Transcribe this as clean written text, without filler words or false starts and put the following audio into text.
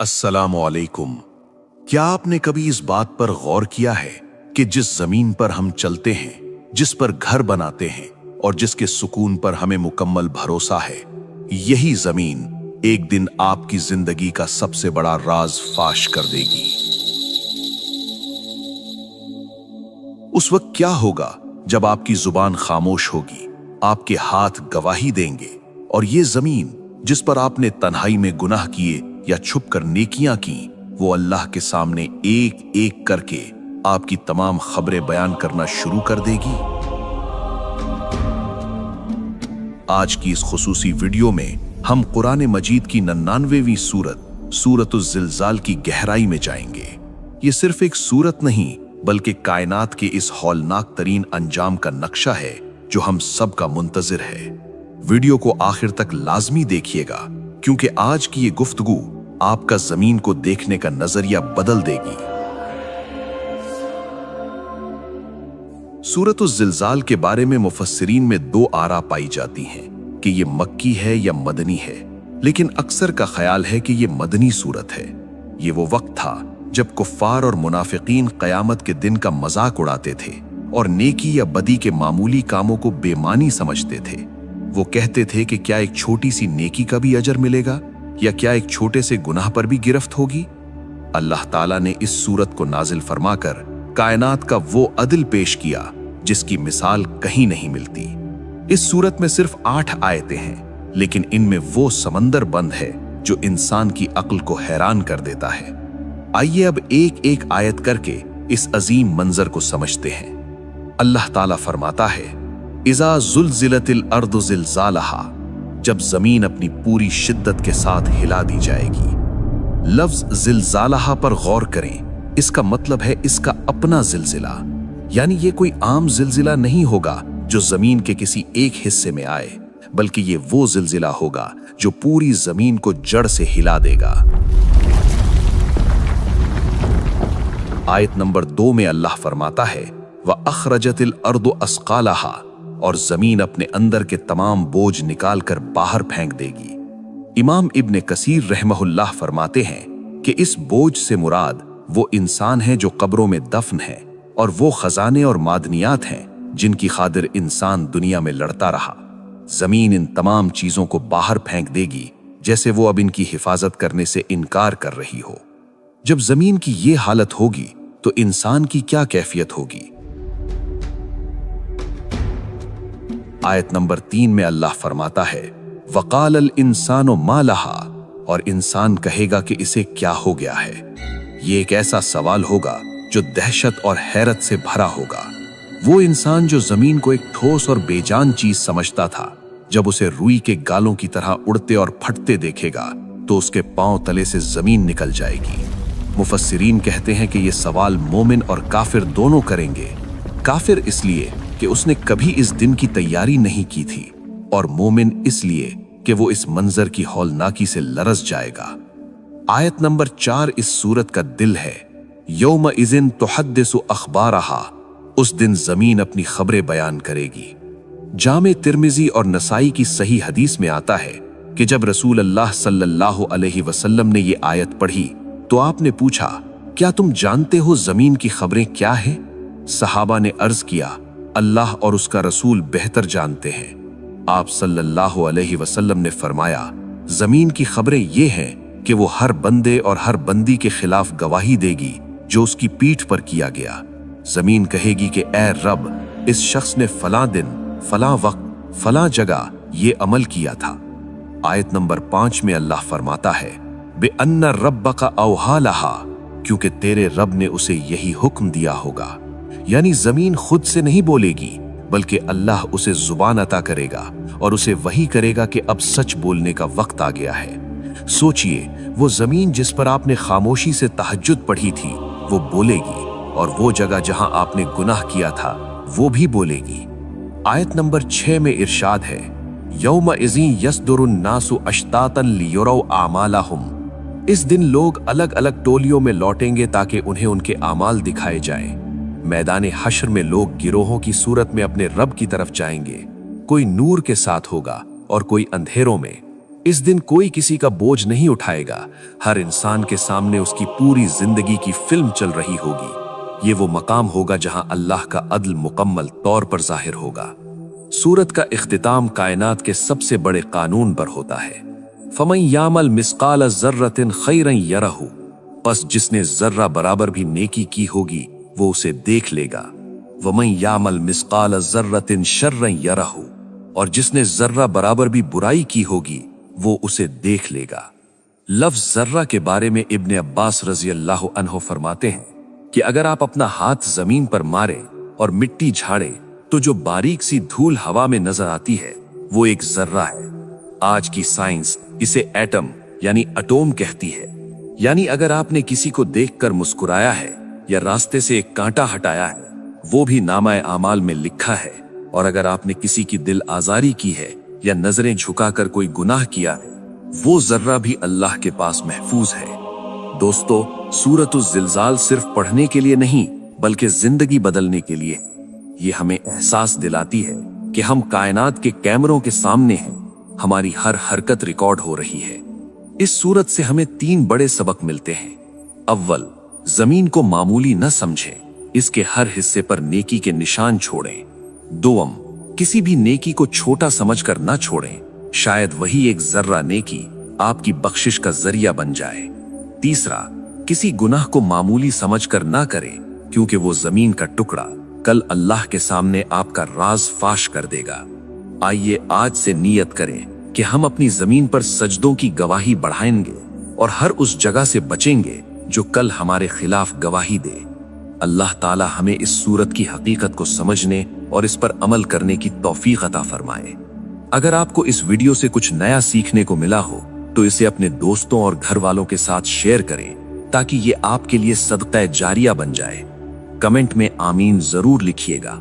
अस्सलामु अलैकुम। क्या आपने कभी इस बात पर गौर किया है कि जिस जमीन पर हम चलते हैं, जिस पर घर बनाते हैं और जिसके सुकून पर हमें मुकम्मल भरोसा है, यही जमीन एक दिन आपकी जिंदगी का सबसे बड़ा राज फाश कर देगी। उस वक्त क्या होगा जब आपकी जुबान खामोश होगी, आपके हाथ गवाही देंगे और ये जमीन जिस पर आपने तन्हाई में गुनाह किए या छुप कर नेकियां की, वो अल्लाह के सामने एक एक करके आपकी तमाम खबरें बयान करना शुरू कर देगी। आज की इस खुसूसी वीडियो में हम कुरान मजीद की 99वीं सूरत सूरतुज़ ज़िलज़ाल की गहराई में जाएंगे। ये सिर्फ एक सूरत नहीं बल्कि कायनात के इस हौलनाक तरीन अंजाम का नक्शा है जो हम सब का मुंतजिर है। वीडियो को आखिर तक लाजमी देखिएगा क्योंकि आज की ये गुफ्तगू आपका जमीन को देखने का नजरिया बदल देगी। सूरतुज़ ज़िलज़ाल के बारे में मुफस्सिरीन में दो आरा पाई जाती हैं कि ये मक्की है या मदनी है, लेकिन अक्सर का ख्याल है कि ये मदनी सूरत है। ये वो वक्त था जब कुफ्फार और मुनाफिकीन क़यामत के दिन का मजाक उड़ाते थे और नेकी या बदी के मामूली कामों को बेमानी समझते थे। वो कहते थे कि क्या एक छोटी सी नेकी का भी अजर मिलेगा या क्या एक छोटे से गुनाह पर भी गिरफ्त होगी। अल्लाह ताला ने इस सूरत को नाजिल फरमाकर कायनात का वो अदल पेश किया जिसकी मिसाल कहीं नहीं मिलती। इस सूरत में सिर्फ 8 आयतें हैं, लेकिन इनमें वो समंदर बंद है जो इंसान की अक्ल को हैरान कर देता है। आइए अब एक एक आयत करके इस अजीम मंजर को समझते हैं। अल्लाह ताला फरमाता है, इज़ा ज़ुलज़िलतिल अर्दु ज़िलज़ालहा, जब जमीन अपनी पूरी शिद्दत के साथ हिला दी जाएगी। लफ्ज ज़िलज़ालहा पर गौर करें, इसका मतलब है इसका अपना जिलजिला, यानी ये कोई आम जिलजिला नहीं होगा जो जमीन के किसी एक हिस्से में आए, बल्कि ये वो जिलजिला होगा जो पूरी जमीन को जड़ से हिला देगा। आयत नंबर 2 में अल्लाह फरमाता है, व अखरजतिल अर्दु अस्कालहा, और जमीन अपने अंदर के तमाम बोझ निकालकर बाहर फेंक देगी। इमाम इब्ने कसीर रहमहुल्लाह फरमाते हैं कि इस बोझ से मुराद वो इंसान है जो कब्रों में दफन है और वो खजाने और मादनियात हैं जिनकी खातिर इंसान दुनिया में लड़ता रहा। जमीन इन तमाम चीजों को बाहर फेंक देगी जैसे वो अब इनकी हिफाजत करने से इनकार कर रही हो। जब जमीन की ये हालत होगी तो इंसान की क्या कैफियत होगी। आयत नंबर 3 में अल्लाह फरमाता है, वक़ालल इंसानु मा लहा, और इंसान कहेगा कि इसे क्या हो गया है। ये एक ऐसा सवाल होगा जो दहशत और हैरत से भरा होगा। वो इंसान जो जमीन को एक ठोस और बेजान चीज समझता था, जब उसे रुई के गालों की तरह उड़ते और फटते देखेगा तो उसके पांव तले से जमीन निकल जाएगी। मुफस्सिरीन कहते हैं कि ये सवाल मोमिन और काफिर दोनों करेंगे। काफिर इसलिए कि उसने कभी इस दिन की तैयारी नहीं की थी, और मोमिन इसलिए कि वो इस मंजर की हौलनाकी से लरस जाएगा। आयत नंबर 4 इस सूरत का दिल है, यौम इज़िन तुहद्दिसु अखबारहा, उस दिन जमीन अपनी खबरें बयान करेगी। जामे तिर्मिजी और नसाई की सही हदीस में आता है कि जब रसूल अल्लाह सल्लल्लाहु अलैहि वसल्लम ने ये आयत पढ़ी तो आपने पूछा, क्या तुम जानते हो जमीन की खबरें क्या हैं? सहाबा ने अर्ज किया, अल्लाह और उसका रसूल बेहतर जानते हैं। आप सल्लल्लाहु अलैहि वसल्लम ने फरमाया, जमीन की खबरें ये हैं कि वो हर बंदे और हर बंदी के खिलाफ गवाही देगी जो उसकी पीठ पर किया गया। जमीन कहेगी कि ए रब, इस शख्स ने फलां दिन, फलां वक्त, फलां जगह ये अमल किया था। आयत नंबर 5 में अल्लाह फरमाता है, बेअन्ना रब्बका औहा लहा, क्योंकि तेरे रब ने उसे यही हुक्म दिया होगा। यानी जमीन खुद से नहीं बोलेगी बल्कि अल्लाह उसे जुबान अता करेगा और उसे वही करेगा कि अब सच बोलने का वक्त आ गया है। सोचिए, वो जमीन जिस पर आपने खामोशी से तहज्जुद पढ़ी थी वो बोलेगी, और वो जगह जहां आपने गुनाह किया था वो भी बोलेगी। आयत नंबर 6 में इरशाद है, यौम इज़िन यसदुरुन नासु अश्तातन लियुरौ आमालहुम, इस दिन लोग अलग अलग टोलियों में लौटेंगे ताकि उन्हें उनके आमाल दिखाए जाएं। मैदान हश्र में लोग गिरोहों की सूरत में अपने रब की तरफ जाएंगे। कोई नूर के साथ होगा और कोई अंधेरों में, इस दिन कोई किसी का बोझ नहीं उठाएगा। हर इंसान के सामने उसकी पूरी जिंदगी की फिल्म चल रही होगी। ये वो मकाम होगा जहां अल्लाह का अदल मुकम्मल तौर पर जाहिर होगा। सूरत का इख्तिताम कायनात के सबसे बड़े कानून पर होता है। फमन यामल मिस्काल जर्रतिन खैरन यरहु, बस जिसने जर्रा बराबर भी नेकी की होगी वो उसे देख लेगा। वमन यामल मिस्काल जर्रतिन शर्रन यरहु, और जिसने जर्रा बराबर भी बुराई की होगी वो उसे देख लेगा। लफ्ज जर्रा के बारे में इब्ने अब्बास रजी अल्लाह अन्हो फरमाते हैं कि अगर आप अपना हाथ जमीन पर मारे और मिट्टी झाड़े तो जो बारीक सी धूल हवा में नजर आती है वो एक जर्रा है। आज की साइंस इसे एटम यानी अटोम कहती है। यानी अगर आपने किसी को देखकर मुस्कुराया है या रास्ते से एक कांटा हटाया है, वो भी नामाए आमाल में लिखा है। और अगर आपने किसी की दिल आजारी की है या नजरें झुकाकर कोई गुनाह किया है, वो जर्रा भी अल्लाह के पास महफूज है। दोस्तों, सूरतुज़ ज़िलज़ाल सिर्फ पढ़ने के लिए नहीं बल्कि जिंदगी बदलने के लिए। ये हमें एहसास दिलाती है कि हम कायनात के कैमरों के सामने हैं, हमारी हर हरकत रिकॉर्ड हो रही है। इस सूरत से हमें 3 बड़े सबक मिलते हैं। अव्वल, जमीन को मामूली न समझें, इसके हर हिस्से पर नेकी के निशान छोड़ें। दोम, किसी भी नेकी को छोटा समझकर न छोड़ें, शायद वही एक जर्रा नेकी आपकी बख्शिश का जरिया बन जाए। तीसरा, किसी गुनाह को मामूली समझकर ना करें, क्योंकि वो जमीन का टुकड़ा कल अल्लाह के सामने आपका राज फाश कर देगा। आइए आज से नियत करें कि हम अपनी जमीन पर सजदों की गवाही बढ़ाएंगे और हर उस जगह से बचेंगे जो कल हमारे खिलाफ गवाही दे। अल्लाह ताला हमें इस सूरत की हकीकत को समझने और इस पर अमल करने की तौफीक अता फरमाए। अगर आपको इस वीडियो से कुछ नया सीखने को मिला हो तो इसे अपने दोस्तों और घर वालों के साथ शेयर करें ताकि ये आपके लिए सदक़ा जारिया बन जाए। कमेंट में आमीन जरूर लिखिएगा।